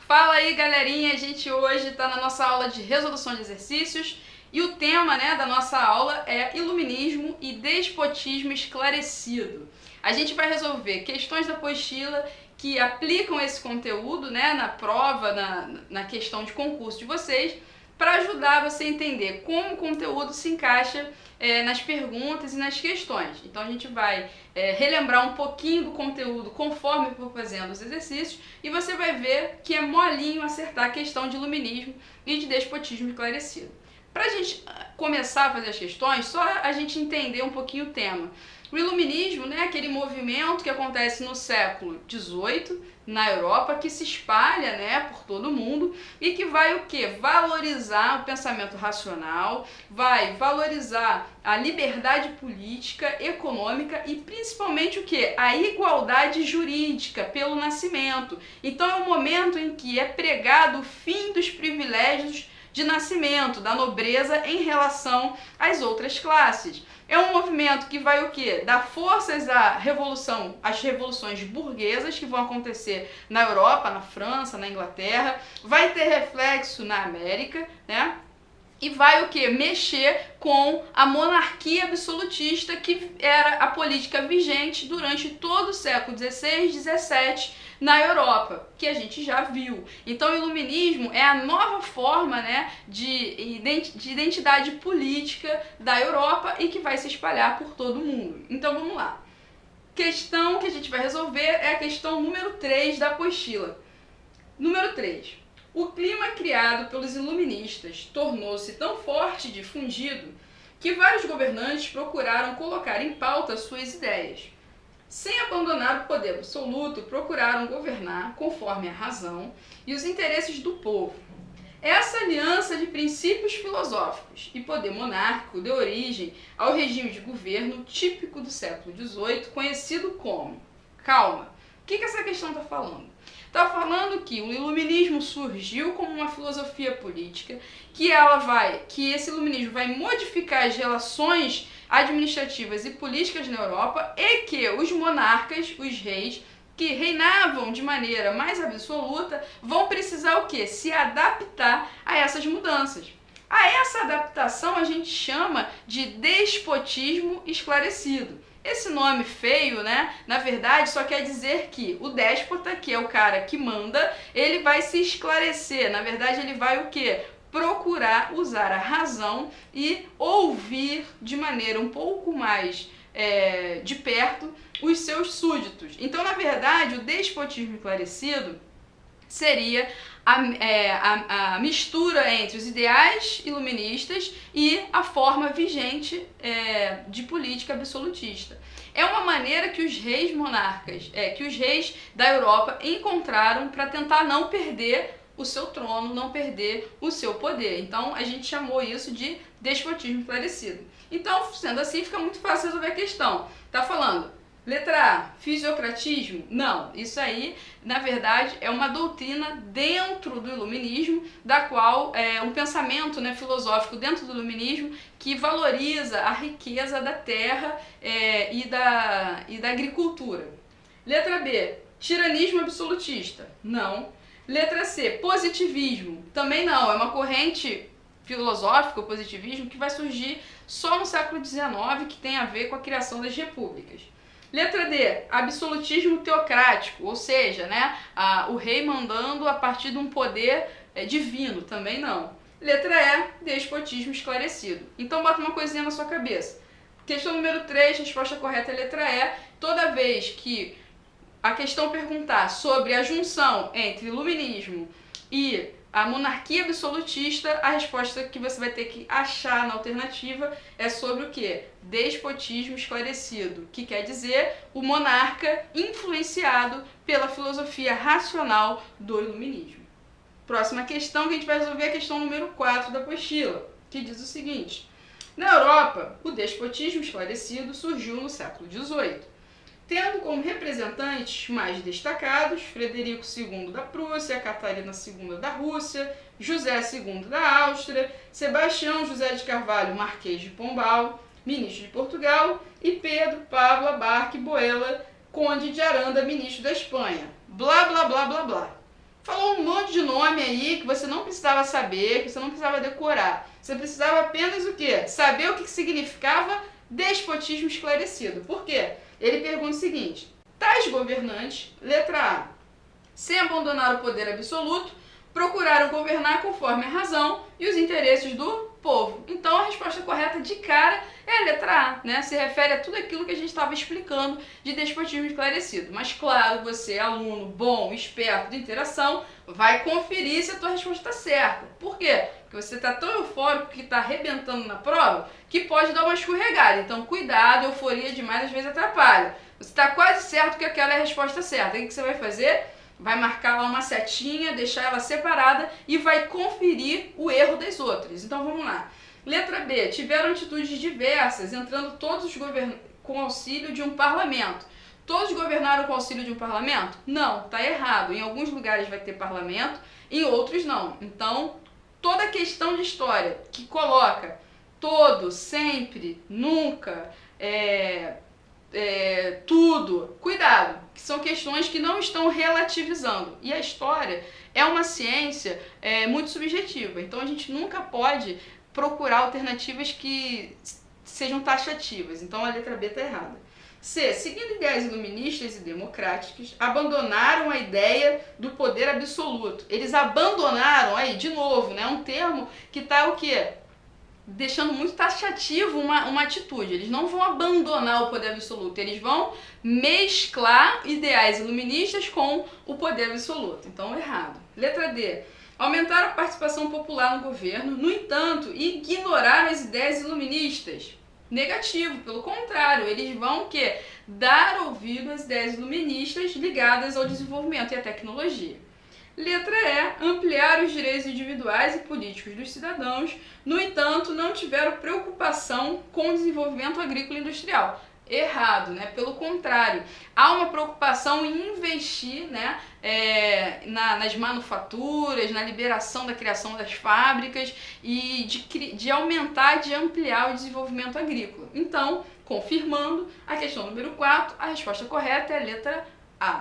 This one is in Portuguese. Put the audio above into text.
Fala aí, galerinha, a gente hoje está na nossa aula de resolução de exercícios e o tema, da nossa aula é iluminismo e despotismo esclarecido. A gente vai resolver questões da apostila que aplicam esse conteúdo, na prova, na questão de concurso de vocês, para ajudar você a entender como o conteúdo se encaixa nas perguntas e nas questões. Então a gente vai relembrar um pouquinho do conteúdo conforme eu for fazendo os exercícios e você vai ver que é molinho acertar a questão de iluminismo e de despotismo esclarecido. Para a gente começar a fazer as questões, só a gente entender um pouquinho o tema. O iluminismo é aquele movimento que acontece no século XVIII na Europa, que se espalha por todo o mundo e que vai o quê? Valorizar o pensamento racional, vai valorizar a liberdade política, econômica e principalmente o quê? A igualdade jurídica pelo nascimento. Então é um momento em que é pregado o fim dos privilégios de nascimento, da nobreza em relação às outras classes. É um movimento que vai o quê? Dar forças às revoluções burguesas que vão acontecer na Europa, na França, na Inglaterra, vai ter reflexo na América, E vai o quê? Mexer com a monarquia absolutista, que era a política vigente durante todo o século XVI, XVII na Europa, que a gente já viu. Então o iluminismo é a nova forma de identidade política da Europa e que vai se espalhar por todo o mundo. Então vamos lá. Questão que a gente vai resolver é a questão número 3 da apostila. Número 3. O clima criado pelos iluministas tornou-se tão forte e difundido que vários governantes procuraram colocar em pauta suas ideias. Sem abandonar o poder absoluto, procuraram governar conforme a razão e os interesses do povo. Essa aliança de princípios filosóficos e poder monárquico deu origem ao regime de governo típico do século XVIII, conhecido como... Calma, o que essa questão está falando? Está falando que o iluminismo surgiu como uma filosofia política, que esse iluminismo vai modificar as relações administrativas e políticas na Europa e que os monarcas, os reis, que reinavam de maneira mais absoluta, vão precisar o quê? Se adaptar a essas mudanças. A essa adaptação a gente chama de despotismo esclarecido. Esse nome feio, na verdade, só quer dizer que o déspota, que é o cara que manda, ele vai se esclarecer. Na verdade, ele vai o quê? Procurar usar a razão e ouvir de maneira um pouco mais de perto os seus súditos. Então, na verdade, o despotismo esclarecido seria a mistura entre os ideais iluministas e a forma vigente de política absolutista. É uma maneira que os reis monarcas, que os reis da Europa encontraram para tentar não perder o seu trono, não perder o seu poder. Então, a gente chamou isso de despotismo esclarecido. Então, sendo assim, fica muito fácil resolver a questão. Tá falando... Letra A, fisiocratismo? Não, isso aí, na verdade, é uma doutrina dentro do iluminismo, da qual é um pensamento filosófico dentro do iluminismo que valoriza a riqueza da terra e da agricultura. Letra B, tiranismo absolutista? Não. Letra C, positivismo? Também não, é uma corrente filosófica, o positivismo, que vai surgir só no século XIX, que tem a ver com a criação das repúblicas. Letra D, absolutismo teocrático, ou seja, o rei mandando a partir de um poder divino, também não. Letra E, despotismo esclarecido. Então bota uma coisinha na sua cabeça. Questão número 3, resposta correta é letra E. Toda vez que a questão perguntar sobre a junção entre iluminismo e a monarquia absolutista, a resposta que você vai ter que achar na alternativa é sobre o quê? Despotismo esclarecido, que quer dizer o monarca influenciado pela filosofia racional do iluminismo. Próxima questão que a gente vai resolver é a questão número 4 da apostila, que diz o seguinte: na Europa, o despotismo esclarecido surgiu no século XVIII. Tendo como representantes mais destacados Frederico II da Prússia, Catarina II da Rússia, José II da Áustria, Sebastião José de Carvalho, Marquês de Pombal, ministro de Portugal, e Pedro Pablo Abarque Boela, conde de Aranda, ministro da Espanha. Blá, blá, blá, blá, blá. Falou um monte monte de nome aí que você não precisava saber, que você não precisava decorar. Você precisava apenas o quê? Saber o que significava despotismo esclarecido. Por quê? Ele pergunta o seguinte: tais governantes, letra A, sem abandonar o poder absoluto, procuraram governar conforme a razão e os interesses do povo. Então a resposta correta de cara é a letra A, né? Se refere a tudo aquilo que a gente estava explicando de despotismo esclarecido. Mas claro, você, aluno bom, esperto de interação, vai conferir se a tua resposta está certa. Por quê? Porque você está tão eufórico que está arrebentando na prova que pode dar uma escorregada. Então cuidado, euforia demais às vezes atrapalha. Você está quase certo que aquela é a resposta certa. O que você vai fazer? Vai marcar lá uma setinha, deixar ela separada e vai conferir o erro das outras. Então vamos lá. Letra B. Tiveram atitudes diversas, entrando todos com auxílio de um parlamento. Todos governaram com auxílio de um parlamento? Não, tá errado. Em alguns lugares vai ter parlamento, em outros não. Então, toda questão de história que coloca todo, sempre, nunca, tudo, cuidado, que são questões que não estão relativizando. E a história é uma ciência muito subjetiva, então a gente nunca pode procurar alternativas que sejam taxativas. Então a letra B está errada. C. Seguindo ideias iluministas e democráticas, abandonaram a ideia do poder absoluto. Eles abandonaram, aí de novo, né, um termo que está o quê? Deixando muito taxativo uma atitude. Eles não vão abandonar o poder absoluto, eles vão mesclar ideais iluministas com o poder absoluto. Então, errado. Letra D. Aumentaram a participação popular no governo, no entanto, ignoraram as ideias iluministas. Negativo, pelo contrário, eles vão o quê? Dar ouvido às ideias iluministas ligadas ao desenvolvimento e à tecnologia. Letra E. Ampliar os direitos individuais e políticos dos cidadãos, no entanto, não tiveram preocupação com o desenvolvimento agrícola e industrial. Errado, né? Pelo contrário, há uma preocupação em investir, né, nas manufaturas, na liberação da criação das fábricas e de aumentar, de ampliar o desenvolvimento agrícola. Então, confirmando a questão número 4, a resposta correta é a letra A.